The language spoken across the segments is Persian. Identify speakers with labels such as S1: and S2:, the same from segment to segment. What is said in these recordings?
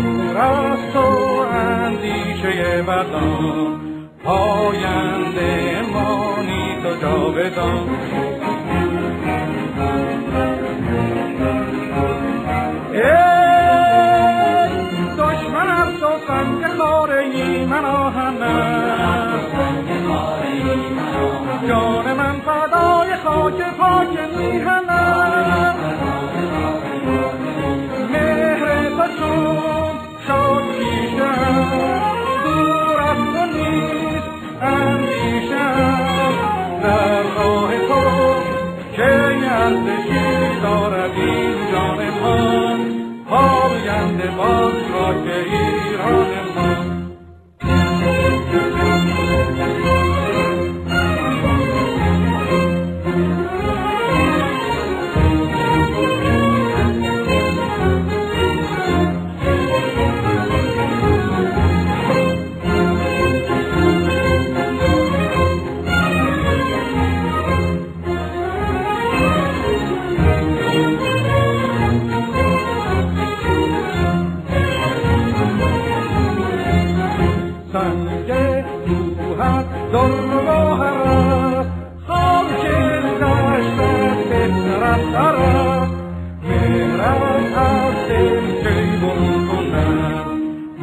S1: دور از تو اندیشه بدان، پاینده مانی تو جاودان. ای دشمن از تو سنگ خاره من آهن است، جان من فدای خاک پاک میهن است. مهر تو چون شد پیشم، دور از تو نیست اندیشم. در راه تو که ارزشی دارد این جان من، پاینده باز خاک ایران من. سنگ کوهت در گوهر است، خاک دشتت بهتر از سر است. مهرت از دل کی برون کنم،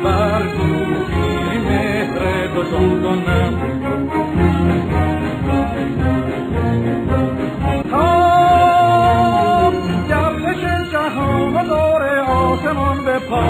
S1: بر گوشی مهر تو چون کنم. تا گردش جهان و دور آسمان به پا،